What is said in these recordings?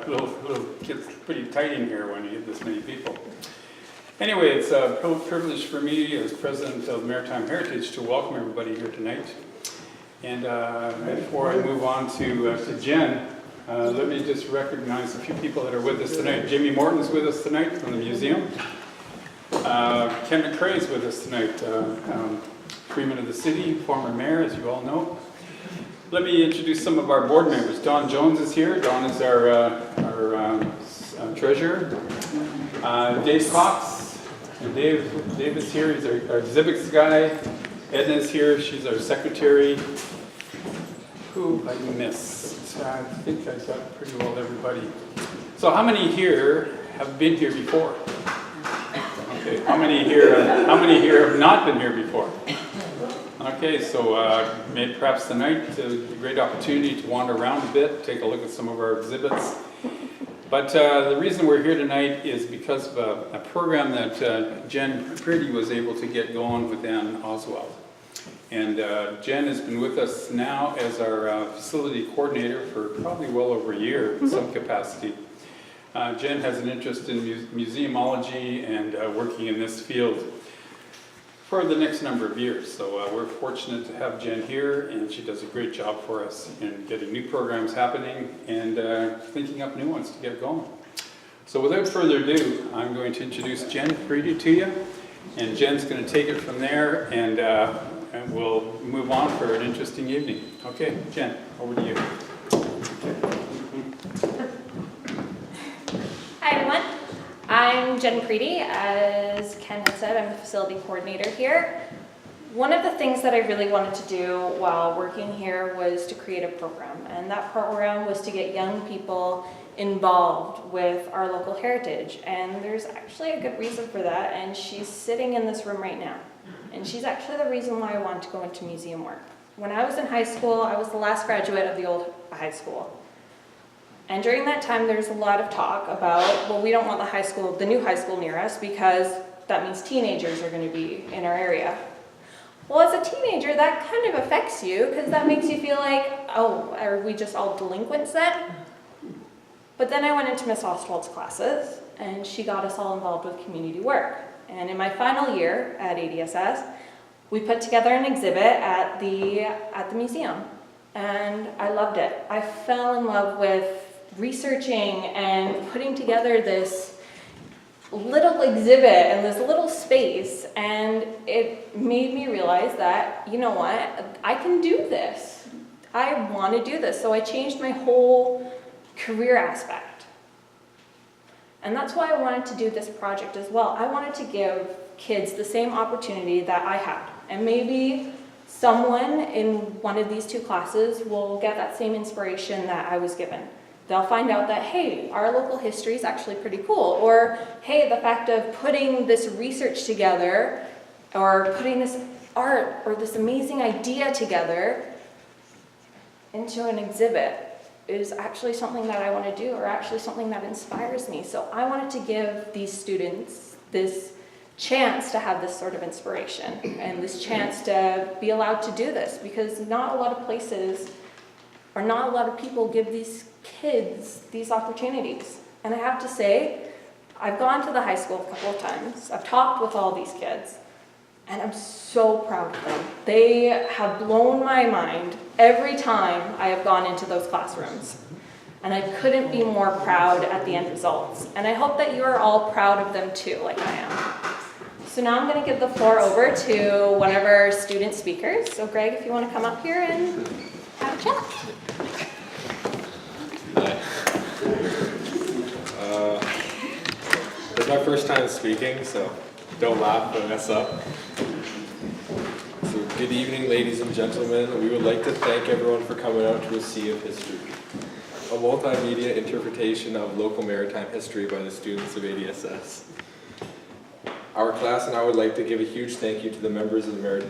gets pretty tight in here when you get this many people. Anyway, it's a privilege for me as president of Maritime Heritage to welcome everybody here tonight. And before I move on to Jen, let me just recognize a few people that are with us tonight. Jimmy Morton's with us tonight from the museum. Ken McCrae is with us tonight, Freeman of the City, former mayor, as you all know. Let me introduce some of our board members. Don Jones is here. Don is our treasurer. Dave Cox, and Dave is here. He's our exhibits guy. Edna is here. She's our secretary. Who I missed? I think I got pretty well everybody. So how many here have been here before? Okay. How many here have not been here before? Okay, so maybe perhaps tonight a great opportunity to wander around a bit, take a look at some of our exhibits. But the reason we're here tonight is because of a program that Jen Priddy was able to get going with Ann Oswald. And Jen has been with us now as our facility coordinator for probably well over a year in some capacity. Jen has an interest in museumology and working in this field for the next number of years. So we're fortunate to have Jen here, and she does a great job for us in getting new programs happening and thinking up new ones to get going. So without further ado, I'm going to introduce Jen Priddy to you, and Jen's going to take it from there, and we'll move on for an interesting evening. Okay, Jen, over to you. Hi everyone, I'm Jen Priddy. As Ken had said, I'm the facility coordinator here. One of the things that I really wanted to do while working here was to create a program, and that program was to get young people involved with our local heritage, and there's actually a good reason for that, and she's sitting in this room right now, and she's actually the reason why I wanted to go into museum work. When I was in high school, I was the last graduate of the old high school. And during that time, there's a lot of talk about, well, we don't want the new high school near us because that means teenagers are going to be in our area. Well, as a teenager, that kind of affects you because that makes you feel like, oh, are we just all delinquents then? But then I went into Miss Ostwald's classes, and she got us all involved with community work. And in my final year at ADSS, we put together an exhibit at the museum, and I loved it. I fell in love with researching and putting together this little exhibit and this little space, and it made me realize that, you know what, I can do this. I want to do this. So I changed my whole career aspect. And that's why I wanted to do this project as well. I wanted to give kids the same opportunity that I had. And maybe someone in one of these two classes will get that same inspiration that I was given. They'll find out that, hey, our local history is actually pretty cool. Or, hey, the fact of putting this research together or putting this art or this amazing idea together into an exhibit is actually something that I want to do, or actually something that inspires me. So I wanted to give these students this chance to have this sort of inspiration and this chance to be allowed to do this, because not a lot of places or not a lot of people give these kids these opportunities. And I have to say, I've gone to the high school a couple of times. I've talked with all these kids, and I'm so proud of them. They have blown my mind every time I have gone into those classrooms. And I couldn't be more proud at the end results. And I hope that you are all proud of them too, like I am. So now I'm going to give the floor over to one of our student speakers. So Greg, if you want to come up here and have a chat. It's my first time speaking, so don't laugh if I mess up. So good evening, ladies and gentlemen. We would like to thank everyone for coming out to a Sea of History, a multimedia interpretation of local maritime history by the students of ADSS. Our class and I would like to give a huge thank you to the members of the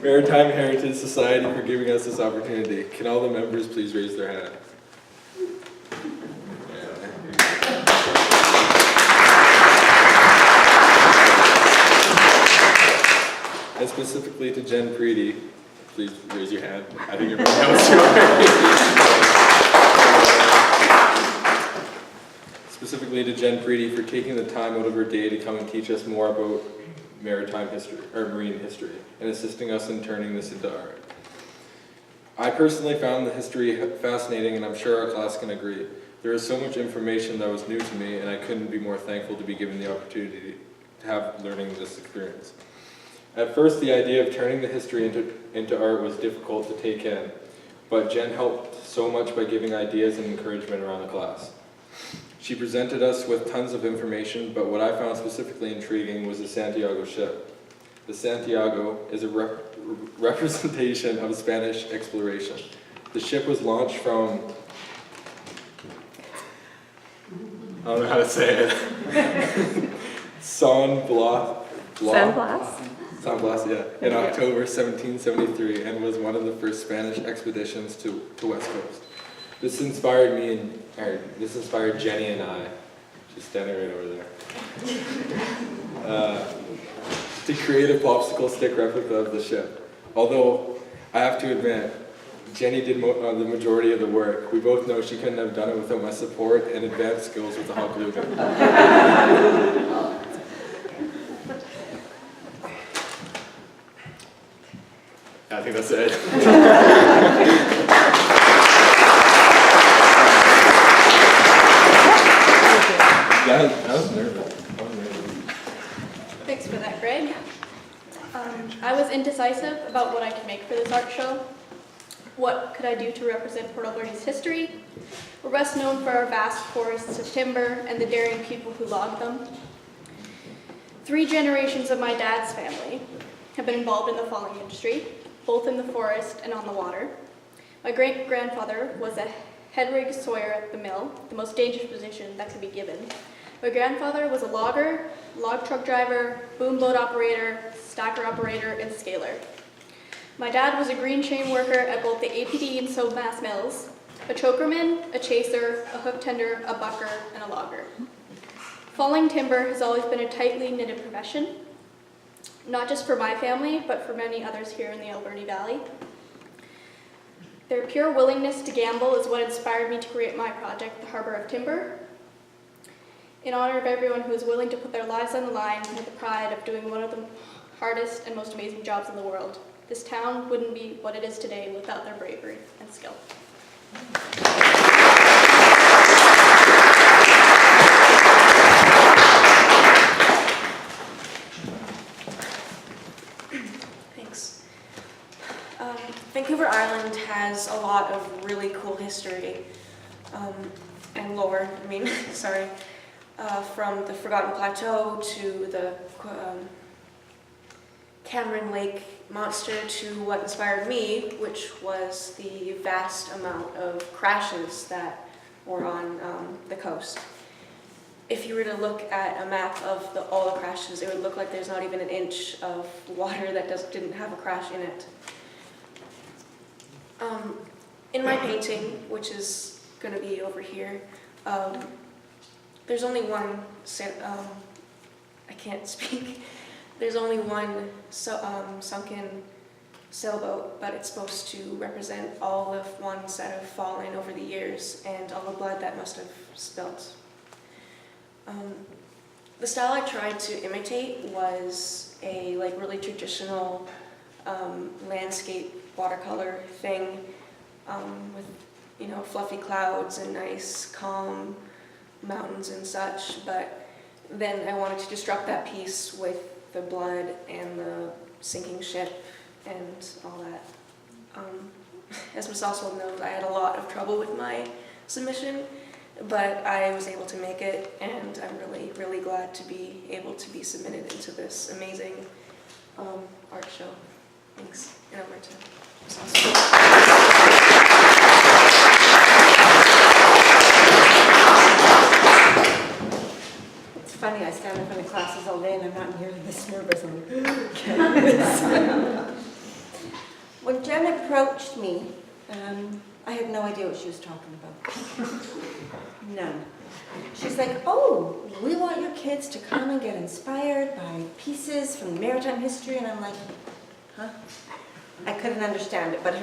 Maritime Heritage Society for giving us this opportunity. Can all the members please raise their hand? And specifically to Jen Priddy, please raise your hand. I think everyone knows you already. especially to Jen Preedy for taking the time out of her day to come and teach us more about maritime history, or marine history, and assisting us in turning this into art. I personally found the history fascinating, and I'm sure our class can agree. There is so much information that was new to me, and I couldn't be more thankful to be given the opportunity to have learning this experience. At first, the idea of turning the history into art was difficult to take in, but Jen helped so much by giving ideas and encouragement around the class. She presented us with tons of information, but what I found specifically intriguing was the Santiago ship. The Santiago is a representation of Spanish exploration. The ship was launched from, I don't know how to say it, San Blas, yeah, in October 1773, and was one of the first Spanish expeditions to West Coast. This inspired Jenny and I, she's standing right over there, to create a popsicle stick replica of the ship. Although, I have to admit, Jenny did the majority of the work. We both know she couldn't have done it without my support and advanced skills with the hot glue gun. I think that's it. I was nervous. Thanks for that, Greg. I was indecisive about what I could make for this art show. What could I do to represent Port Alberni's history? We're best known for our vast forests of timber and the daring people who log them. 3 generations of my dad's family have been involved in the falling industry, both in the forest and on the water. My great-grandfather was a head rig sawyer at the mill, the most dangerous position that could be given. My grandfather was a logger, log truck driver, boom boat operator, stacker operator, and scaler. My dad was a green chain worker at both the APD and Soapmass mills, a chokerman, a chaser, a hook tender, a bucker, and a logger. Falling timber has always been a tightly knitted profession, not just for my family, but for many others here in the Alberni Valley. Their pure willingness to gamble is what inspired me to create my project, the Harbor of Timber, in honor of everyone who is willing to put their lives on the line with the pride of doing one of the hardest and most amazing jobs in the world. This town wouldn't be what it is today without their bravery and skill. Thanks. Vancouver Island has a lot of really cool history and lore, sorry. From the Forgotten Plateau to the Cameron Lake monster to what inspired me, which was the vast amount of crashes that were on the coast. If you were to look at a map of all the crashes, it would look like there's not even an inch of water that didn't have a crash in it. In my painting, which is going to be over here, there's only one, I can't speak, there's only one sunken sailboat, but it's supposed to represent all the ones that have fallen over the years and all the blood that must have spilt. The style I tried to imitate was a really traditional landscape watercolor thing with fluffy clouds and nice calm mountains and such, but then I wanted to disrupt that piece with the blood and the sinking ship and all that. As Ms. Oswald knows, I had a lot of trouble with my submission, but I was able to make it, and I'm really, really glad to be able to be submitted into this amazing art show. Thanks, and over to Ms. Oswald. It's funny, I stand in front of classes all day and I'm not nearly this nervous. I'm like, okay. When Jen approached me, I had no idea what she was talking about. None. She's like, oh, we want your kids to come and get inspired by pieces from maritime history. And I'm like, huh? I couldn't understand it, but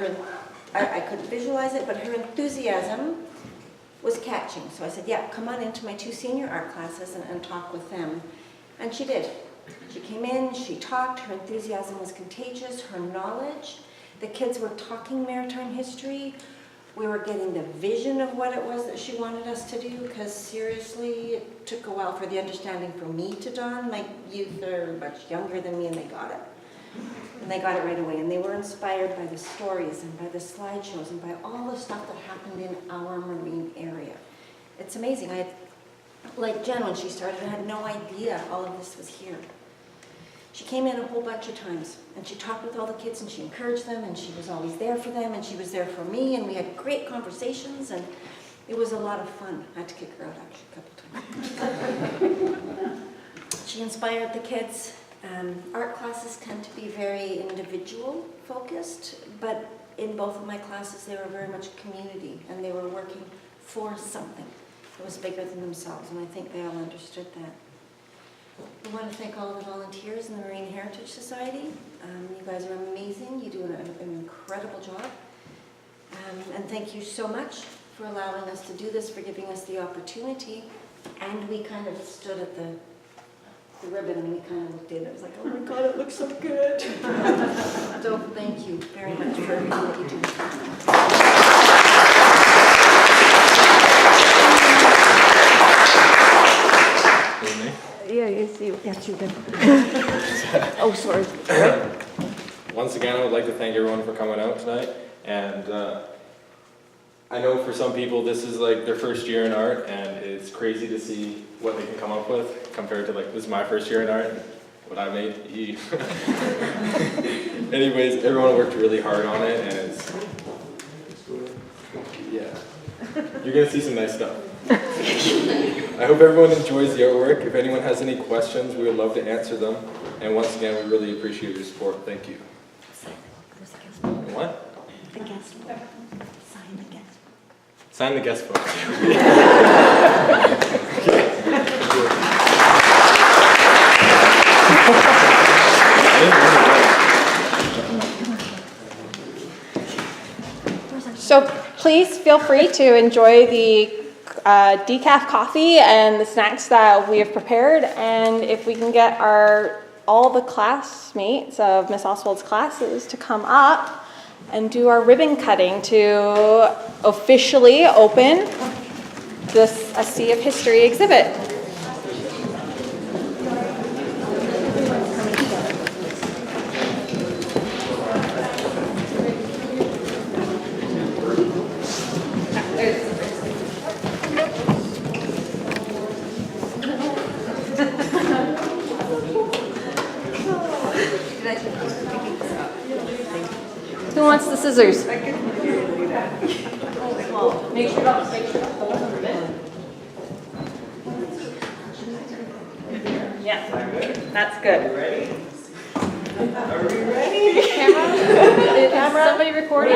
I couldn't visualize it, but her enthusiasm was catching. So I said, yeah, come on into my 2 senior art classes and talk with them. And she did. She came in, she talked, her enthusiasm was contagious, her knowledge. The kids were talking maritime history. We were getting the vision of what it was that she wanted us to do, because seriously, it took a while for the understanding for me to dawn. My youth are much younger than me, and they got it. And they got it right away. And they were inspired by the stories and by the slideshows and by all the stuff that happened in our marine area. It's amazing. Like Jen, when she started, I had no idea all of this was here. She came in a whole bunch of times, and she talked with all the kids, and she encouraged them, and she was always there for them, and she was there for me, and we had great conversations, and it was a lot of fun. I had to kick her out actually a couple times. She inspired the kids. Art classes tend to be very individual focused, but in both of my classes they were very much community, and they were working for something that was bigger than themselves, and I think they all understood that. I want to thank all of the volunteers in the Marine Heritage Society. You guys are amazing. You do an incredible job. And thank you so much for allowing us to do this, for giving us the opportunity. And we kind of stood at the ribbon and we kind of looked in. It was like, oh my God, it looks so good. So thank you very much for everything that you do. Yeah, it's you. Yes, you did. Oh, sorry. Once again, I would like to thank everyone for coming out tonight. And I know for some people this is like their first year in art, and it's crazy to see what they can come up with compared to like, this is my first year in art, and what I made. Anyways, everyone worked really hard on it, and it's, yeah. You're gonna see some nice stuff. I hope everyone enjoys the artwork. If anyone has any questions, we would love to answer them. And once again, we really appreciate your support. Thank you. What? The guest book. Sign the guest book. Sign the guest book. So please feel free to enjoy the decaf coffee and the snacks that we have prepared. And if we can get all the classmates of Miss Oswald's classes to come up and do our ribbon cutting to officially open this A Sea of History exhibit. Who wants the scissors? Make sure don't hold the ribbon. Yeah, that's good. Ready? Are we ready? Camera? Is somebody recording?